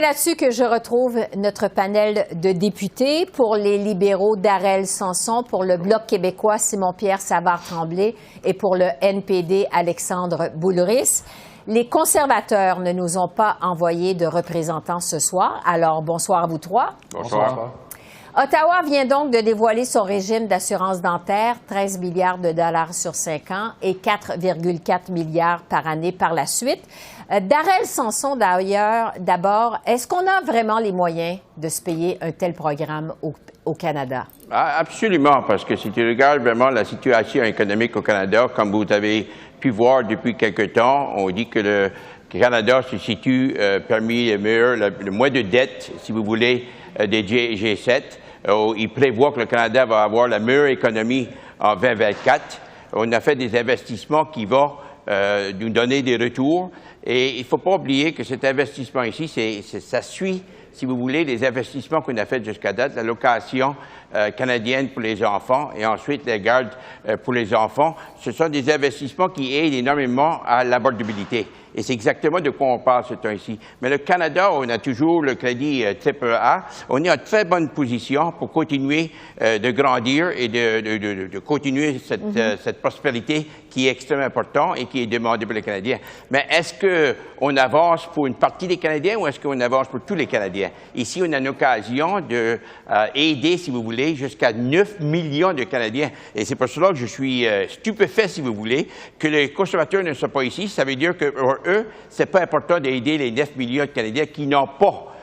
c'est là-dessus que je retrouve notre panel de députés. Pour les libéraux, Darrell Sanson. Pour le Bloc québécois, Simon-Pierre Savard-Tremblay. Et pour le NPD, Alexandre Boulris. Les conservateurs ne nous ont pas envoyé de représentants ce soir. Alors, bonsoir à vous trois. Bonsoir. Ottawa vient donc de dévoiler son régime d'assurance dentaire, 13 milliards de dollars sur 5 ans et 4,4 milliards par année par la suite. Darrell Sanson, d'ailleurs, d'abord, est-ce qu'on a vraiment les moyens de se payer un tel programme au Canada? Absolument, parce que si tu regardes vraiment la situation économique au Canada, comme vous avez pu voir depuis quelque temps, on dit que le Canada se situe parmi les meilleurs, le moins de dettes, si vous voulez, des G7. Il prévoit que le Canada va avoir la meilleure économie en 2024. On a fait des investissements qui vont nous donner des retours. Et il ne faut pas oublier que cet investissement ici, ça suit, si vous voulez, les investissements qu'on a faits jusqu'à date, la location canadienne pour les enfants et ensuite la garde pour les enfants. Ce sont des investissements qui aident énormément à l'abordabilité. Et c'est exactement de quoi on parle ce temps-ci. Mais le Canada, on a toujours le crédit AAA. On est en très bonne position pour continuer de grandir et de continuer cette prospérité qui est extrêmement importante et qui est demandée par les Canadiens. Mais est-ce qu'on avance pour une partie des Canadiens ou est-ce qu'on avance pour tous les Canadiens? Ici, on a une occasion d'aider, si vous voulez, jusqu'à 9 millions de Canadiens. Et c'est pour cela que je suis stupéfait, si vous voulez, que les conservateurs ne soient pas ici. Ça veut dire que pour eux, c'est pas important d'aider les 9 millions de Canadiens qui n'ont pas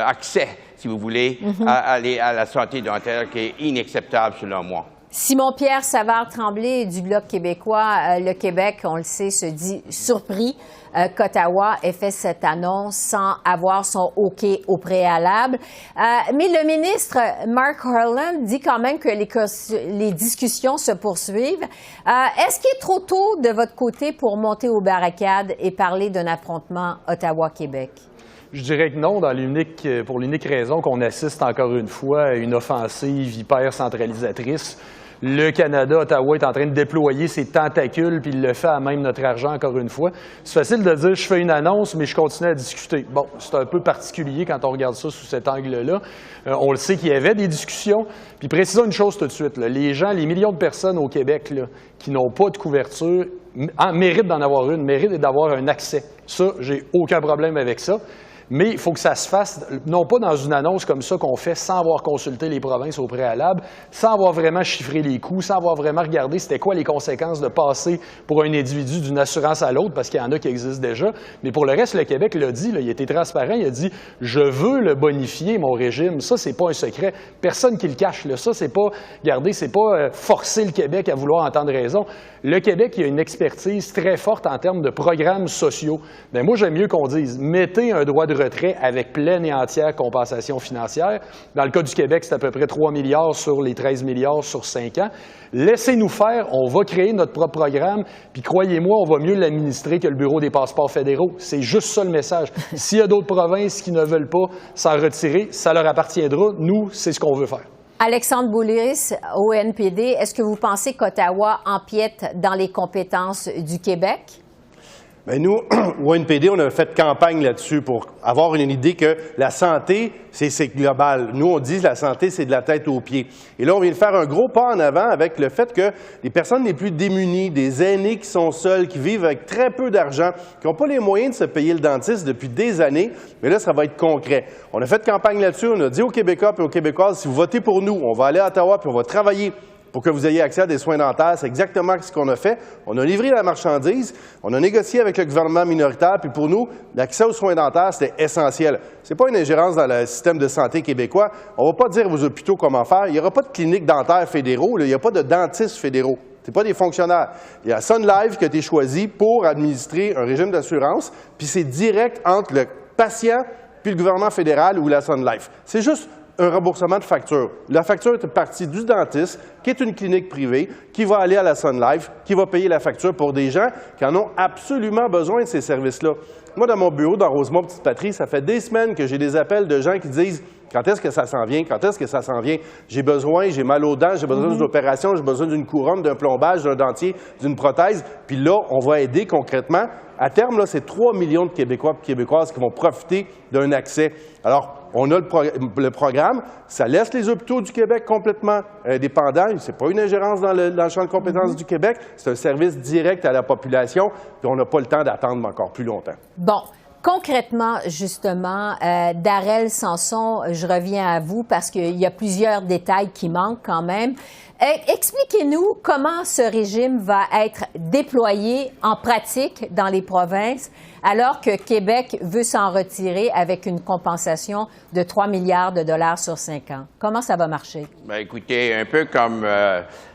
accès, si vous voulez, à la santé dentaire, qui est inacceptable selon moi. Simon-Pierre Savard-Tremblay du Bloc québécois. Le Québec, on le sait, se dit surpris qu'Ottawa ait fait cette annonce sans avoir son OK au préalable. Mais le ministre Mark Harlan dit quand même que les discussions se poursuivent. Est-ce qu'il est trop tôt de votre côté pour monter aux barricades et parler d'un affrontement Ottawa-Québec? Je dirais que non, pour l'unique raison qu'on assiste encore une fois à une offensive hyper centralisatrice. Le Canada, Ottawa est en train de déployer ses tentacules, puis il le fait à même notre argent encore une fois. C'est facile de dire, je fais une annonce, mais je continue à discuter. Bon, c'est un peu particulier quand on regarde ça sous cet angle-là. On le sait qu'il y avait des discussions. Puis précisons une chose tout de suite, là. Les gens, les millions de personnes au Québec là, qui n'ont pas de couverture, méritent d'en avoir une, méritent d'avoir un accès. Ça, j'ai aucun problème avec ça. Mais il faut que ça se fasse, non pas dans une annonce comme ça qu'on fait sans avoir consulté les provinces au préalable, sans avoir vraiment chiffré les coûts, sans avoir vraiment regardé c'était quoi les conséquences de passer pour un individu d'une assurance à l'autre, parce qu'il y en a qui existent déjà. Mais pour le reste, le Québec l'a dit, là, il a été transparent, il a dit « je veux le bonifier, mon régime ». Ça, c'est pas un secret. Personne qui le cache. Là. Ça, c'est pas, regardez, c'est pas forcer le Québec à vouloir entendre raison. Le Québec, il a une expertise très forte en termes de programmes sociaux. Bien, moi, j'aime mieux qu'on dise « mettez un droit de retrait avec pleine et entière compensation financière ». Dans le cas du Québec, c'est à peu près 3 milliards sur les 13 milliards sur 5 ans. Laissez-nous faire, on va créer notre propre programme, puis croyez-moi, on va mieux l'administrer que le Bureau des passeports fédéraux. C'est juste ça le message. S'il y a d'autres provinces qui ne veulent pas s'en retirer, ça leur appartiendra. Nous, c'est ce qu'on veut faire. Alexandre Boulris, au NPD, est-ce que vous pensez qu'Ottawa empiète dans les compétences du Québec? Bien, nous, au NPD, on a fait campagne là-dessus pour avoir une idée que la santé, c'est global. Nous, on dit que la santé, c'est de la tête aux pieds. Et là, on vient de faire un gros pas en avant avec le fait que les personnes les plus démunies, des aînés qui sont seuls, qui vivent avec très peu d'argent, qui n'ont pas les moyens de se payer le dentiste depuis des années, mais là, ça va être concret. On a fait campagne là-dessus, on a dit aux Québécois et aux Québécoises, si vous votez pour nous, on va aller à Ottawa puis on va travailler pour que vous ayez accès à des soins dentaires. C'est exactement ce qu'on a fait. On a livré la marchandise, on a négocié avec le gouvernement minoritaire, puis pour nous, l'accès aux soins dentaires, c'était essentiel. Ce n'est pas une ingérence dans le système de santé québécois. On ne va pas dire aux hôpitaux comment faire. Il n'y aura pas de cliniques dentaires fédéraux, là. Il n'y a pas de dentistes fédéraux. Ce n'est pas des fonctionnaires. Il y a Sun Life qui a été choisi pour administrer un régime d'assurance, puis c'est direct entre le patient puis le gouvernement fédéral ou la Sun Life. C'est juste un remboursement de facture. La facture est partie du dentiste, qui est une clinique privée, qui va aller à la Sun Life, qui va payer la facture pour des gens qui en ont absolument besoin de ces services-là. Moi, dans mon bureau, dans Rosemont-Petite-Patrie, ça fait des semaines que j'ai des appels de gens qui disent « Quand est-ce que ça s'en vient? Quand est-ce que ça s'en vient? J'ai besoin, j'ai mal aux dents, j'ai besoin d'une opération, j'ai besoin d'une couronne, d'un plombage, d'un dentier, d'une prothèse. » Puis là, on va aider concrètement À terme, là, c'est 3 millions de Québécois et Québécoises qui vont profiter d'un accès. Alors, on a le programme, ça laisse les hôpitaux du Québec complètement indépendants. Ce n'est pas une ingérence dans le champ de compétences du Québec, c'est un service direct à la population, puis on n'a pas le temps d'attendre encore plus longtemps. Bon. Concrètement, justement, Darrell Sanson, je reviens à vous parce qu'il y a plusieurs détails qui manquent quand même. Expliquez-nous comment ce régime va être déployé en pratique dans les provinces alors que Québec veut s'en retirer avec une compensation de 3 milliards de dollars sur 5 ans. Comment ça va marcher? Bien, écoutez, un peu comme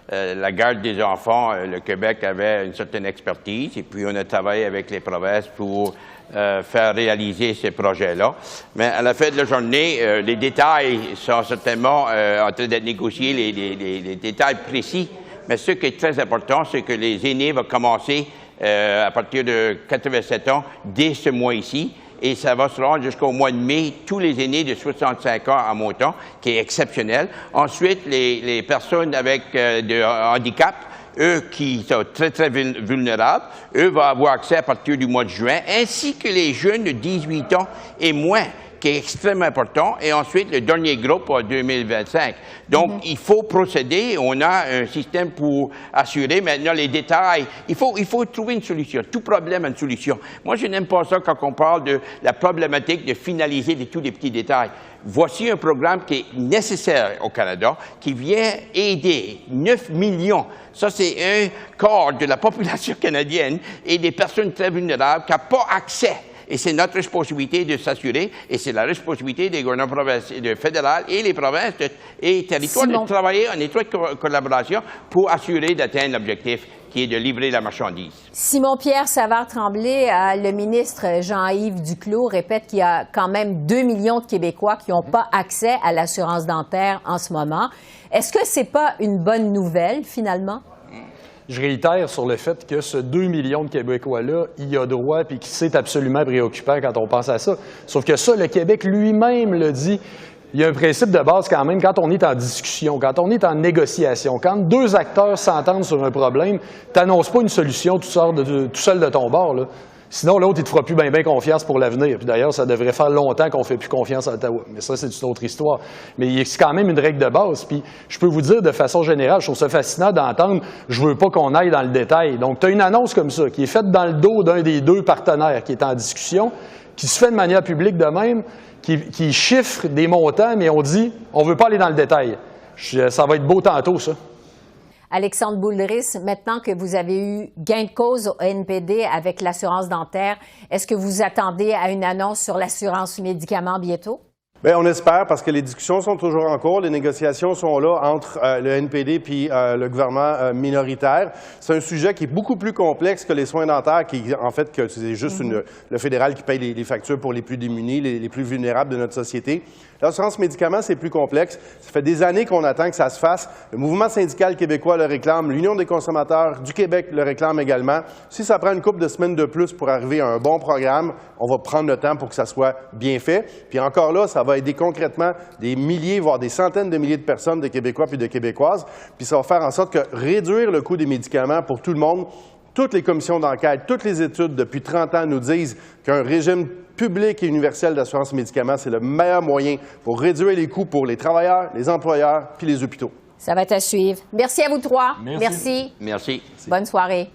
la garde des enfants, le Québec avait une certaine expertise et puis on a travaillé avec les provinces pour faire réaliser ces projets-là. Mais à la fin de la journée, les détails sont certainement en train d'être négociés, les détails précis. Mais ce qui est très important, c'est que les aînés vont commencer à partir de 87 ans dès ce mois ici. Et ça va se rendre jusqu'au mois de mai, tous les aînés de 65 ans en montant, qui est exceptionnel. Ensuite, les personnes avec de handicap, eux qui sont très, très vulnérables, eux vont avoir accès à partir du mois de juin, ainsi que les jeunes de 18 ans et moins, qui est extrêmement important, et ensuite le dernier groupe en 2025. Donc, il faut procéder. On a un système pour assurer maintenant les détails. Il faut trouver une solution. Tout problème a une solution. Moi, je n'aime pas ça quand on parle de la problématique de finaliser tous les petits détails. Voici un programme qui est nécessaire au Canada, qui vient aider 9 millions. Ça, c'est un quart de la population canadienne et des personnes très vulnérables qui n'ont pas accès. Et c'est notre responsabilité de s'assurer, et c'est la responsabilité des gouvernements fédéraux et les provinces et territoires de travailler en étroite collaboration pour assurer d'atteindre l'objectif qui est de livrer la marchandise. Simon-Pierre Savard-Tremblay, le ministre Jean-Yves Duclos répète qu'il y a quand même 2 millions de Québécois qui n'ont pas accès à l'assurance dentaire en ce moment. Est-ce que c'est pas une bonne nouvelle, finalement? Je réitère sur le fait que ce 2 millions de Québécois-là y a droit et qui c'est absolument préoccupant quand on pense à ça. Sauf que ça, le Québec lui-même le dit. Il y a un principe de base quand même, quand on est en discussion, quand on est en négociation, quand deux acteurs s'entendent sur un problème, tu n'annonces pas une solution tout seul de ton bord, là. Sinon, l'autre, il te fera plus bien confiance pour l'avenir. Puis d'ailleurs, ça devrait faire longtemps qu'on ne fait plus confiance à Ottawa. Mais ça, c'est une autre histoire. Mais c'est quand même une règle de base. Puis je peux vous dire de façon générale, je trouve ça fascinant d'entendre « je veux pas qu'on aille dans le détail ». Donc, tu as une annonce comme ça, qui est faite dans le dos d'un des deux partenaires qui est en discussion, qui se fait de manière publique de même, qui chiffre des montants, mais on dit « on veut pas aller dans le détail ». Ça va être beau tantôt, ça. Alexandre Boulris, maintenant que vous avez eu gain de cause au NPD avec l'assurance dentaire, est-ce que vous attendez à une annonce sur l'assurance médicaments bientôt? Bien, on espère, parce que les discussions sont toujours en cours. Les négociations sont là entre le NPD puis le gouvernement minoritaire. C'est un sujet qui est beaucoup plus complexe que les soins dentaires, qui, en fait, que c'est juste le fédéral qui paye les factures pour les plus démunis, les plus vulnérables de notre société. L'assurance médicaments, c'est plus complexe. Ça fait des années qu'on attend que ça se fasse. Le mouvement syndical québécois le réclame. L'Union des consommateurs du Québec le réclame également. Si ça prend une couple de semaines de plus pour arriver à un bon programme, on va prendre le temps pour que ça soit bien fait. Puis encore là, ça va aider concrètement des milliers, voire des centaines de milliers de personnes, de Québécois puis de Québécoises. Puis ça va faire en sorte que réduire le coût des médicaments pour tout le monde, toutes les commissions d'enquête, toutes les études depuis 30 ans nous disent qu'un régime public et universel d'assurance médicaments, c'est le meilleur moyen pour réduire les coûts pour les travailleurs, les employeurs puis les hôpitaux. Ça va être à suivre. Merci à vous trois. Merci. Merci. Bonne soirée.